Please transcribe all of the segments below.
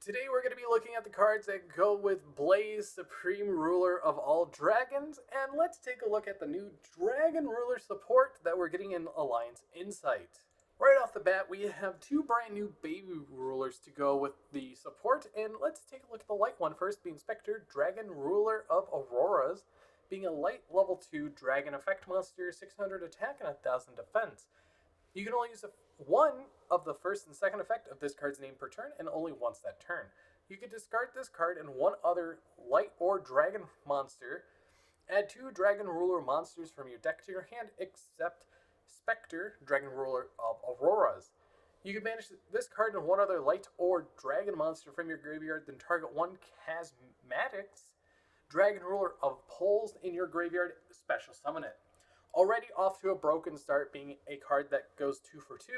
Today we're going to be looking at the cards that go with Blaze, Supreme Ruler of all dragons, and let's take a look at the new Dragon Ruler support that we're getting in Alliance Insight. Right off the bat, we have two brand new baby rulers to go with the support, and let's take a look at the light one first, being Spectre, Dragon Ruler of Auroras, being a light level 2 dragon effect monster, 600 attack and 1000 defense. You can only use one of the first and second effect of this card's name per turn, and only once that turn. You can discard this card and one other light or dragon monster. Add two Dragon Ruler monsters from your deck to your hand, except Spectre, Dragon Ruler of Auroras. You can banish this card and one other light or dragon monster from your graveyard, then target one Chasmatics, Dragon Ruler of Poles in your graveyard, special summon it. Already off to a broken start, being a card that goes 2 for 2,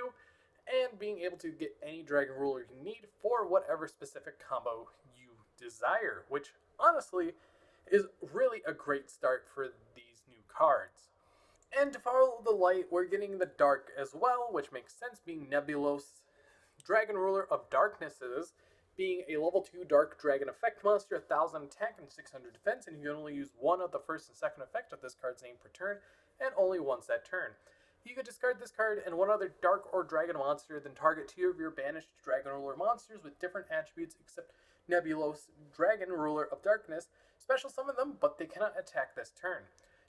and being able to get any Dragon Ruler you need for whatever specific combo you desire, which honestly is really a great start for these new cards. And to follow the light, we're getting the dark as well, which makes sense, being Nebulos, Dragon Ruler of Darknesses, being a level 2 Dark Dragon effect monster, 1000 attack and 600 defense, and you can only use one of the first and second effect of this card's name per turn, and only once that turn. You could discard this card and one other dark or dragon monster, then target two of your banished Dragon Ruler monsters with different attributes except Nebulos, Dragon Ruler of Darkness, special summon them, but they cannot attack this turn.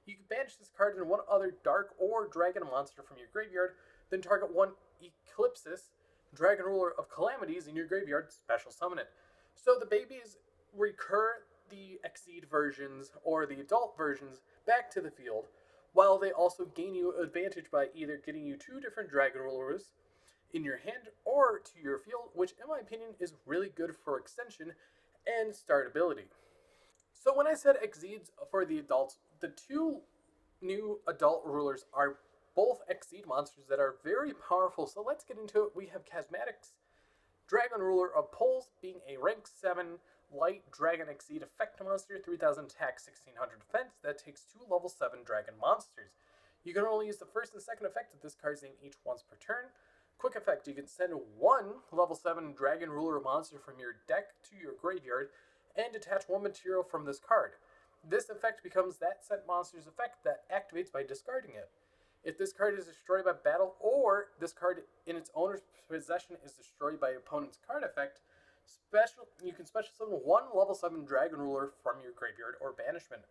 You can banish this card and one other dark or dragon monster from your graveyard, then target one Eclipsis, Dragon Ruler of Calamities in your graveyard, special summon it. So the babies recur the Exceed versions or the adult versions back to the field, while they also gain you advantage by either getting you two different Dragon Rulers in your hand or to your field, which in my opinion is really good for extension and startability. So when I said Exceeds for the adults, the two new adult rulers are both Exceed monsters that are very powerful, so let's get into it. We have Chasmatics, Dragon Ruler of Poles, being a rank 7 light dragon Exceed effect monster, 3000 attack, 1600 defense. That takes two level 7 dragon monsters. You can only use the first and second effect of this card's name each once per turn. Quick effect, you can send one level 7 Dragon Ruler monster from your deck to your graveyard and detach one material from this card. This effect becomes that sent monster's effect that activates by discarding it. If this card is destroyed by battle, or this card in its owner's possession is destroyed by opponent's card effect, you can special summon one level 7 Dragon Ruler from your graveyard or banishment.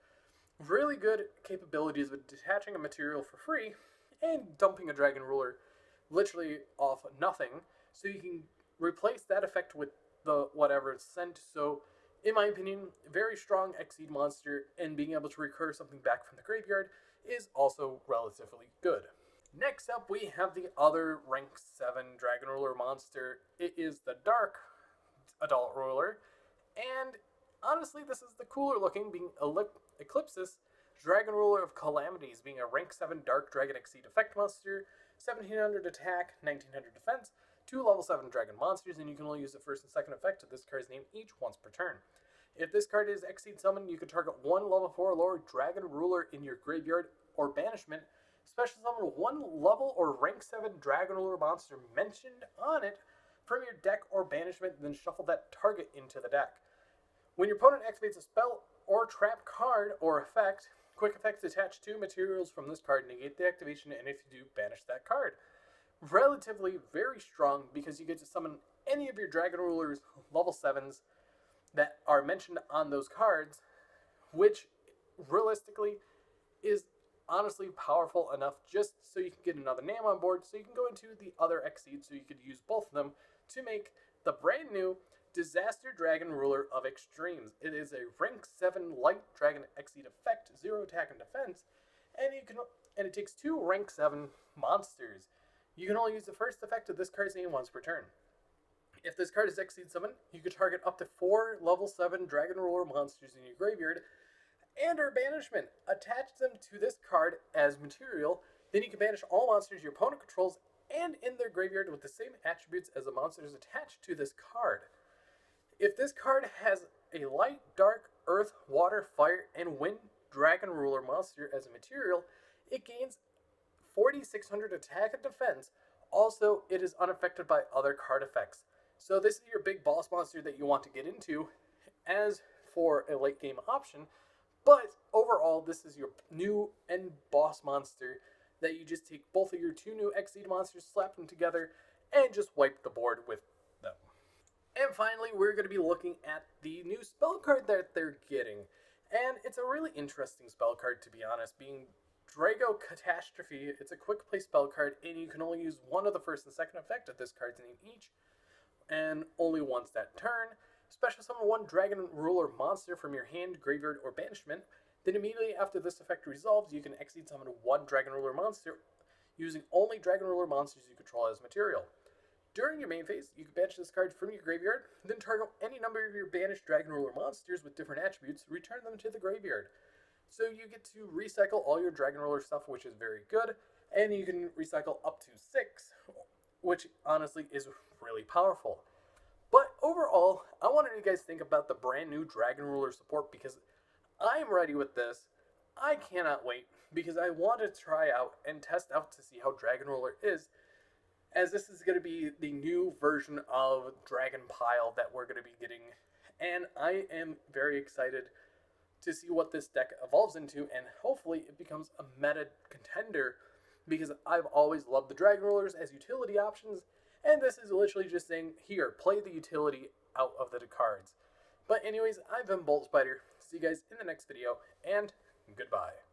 Really good capabilities with detaching a material for free and dumping a Dragon Ruler literally off nothing, so you can replace that effect with the whatever it's sent. So in my opinion, very strong Exceed monster, and being able to recur something back from the graveyard is also relatively good. Next up, we have the other rank 7 Dragon Ruler monster. It is the Dark Adult Ruler, and honestly, this is the cooler looking, being Eclipsis, Dragon Ruler of Calamities, being a rank 7 Dark Dragon Exceed effect monster, 1700 attack, 1900 defense, two level 7 dragon monsters, and you can only use the first and second effect of this card's name each once per turn. If this card is Exceed summoned, you can target one level 4 lower Dragon Ruler in your graveyard or banishment, special summon one level or rank 7 Dragon Ruler monster mentioned on it from your deck or banishment, then shuffle that target into the deck. When your opponent activates a spell or trap card or effect, quick effects attach two materials from this card, negate the activation, and if you do, banish that card. Relatively very strong because you get to summon any of your Dragon Rulers level 7s that are mentioned on those cards, which realistically is honestly powerful enough just so you can get another name on board, so you can go into the other Exceed, so you could use both of them to make the brand new Disaster Dragon Ruler of Extremes. It is a rank 7 light dragon Exceed effect, 0 attack and defense, and it takes two rank 7 monsters. You can only use the first effect of this card's name once per turn. If this card is Exceed summoned, you can target up to 4 level 7 Dragon Ruler monsters in your graveyard and or banishment. Attach them to this card as material, then you can banish all monsters your opponent controls and in their graveyard with the same attributes as the monsters attached to this card. If this card has a light, dark, earth, water, fire, and wind Dragon Ruler monster as a material, it gains 4600 attack and defense. Also, it is unaffected by other card effects. So this is your big boss monster that you want to get into as for a late game option. But overall, this is your new end boss monster that you just take both of your two new Xseed monsters, slap them together, and just wipe the board with them. And finally, we're going to be looking at the new spell card that they're getting. And it's a really interesting spell card, to be honest, being Drago Catastrophe. It's a quick play spell card, and you can only use one of the first and second effect of this card's name each, and only once that turn. Special summon one Dragon Ruler monster from your hand, graveyard, or banishment. Then immediately after this effect resolves, you can Xseed summon one Dragon Ruler monster using only Dragon Ruler monsters you control as material. During your main phase, you can banish this card from your graveyard, then target any number of your banished Dragon Ruler monsters with different attributes, return them to the graveyard. So you get to recycle all your Dragon Ruler stuff, which is very good, and you can recycle up to 6, which honestly is really powerful. But overall, I wanted you guys to think about the brand new Dragon Ruler support because I'm ready with this. I cannot wait because I want to try out and test out to see how Dragon Ruler is, as this is going to be the new version of Dragon Pile that we're going to be getting. And I am very excited to see what this deck evolves into, and hopefully it becomes a meta contender, because I've always loved the Dragon Rulers as utility options, and this is literally just saying, here, play the utility out of the cards. But anyways, I've been Bolt Spider. See you guys in the next video, and goodbye.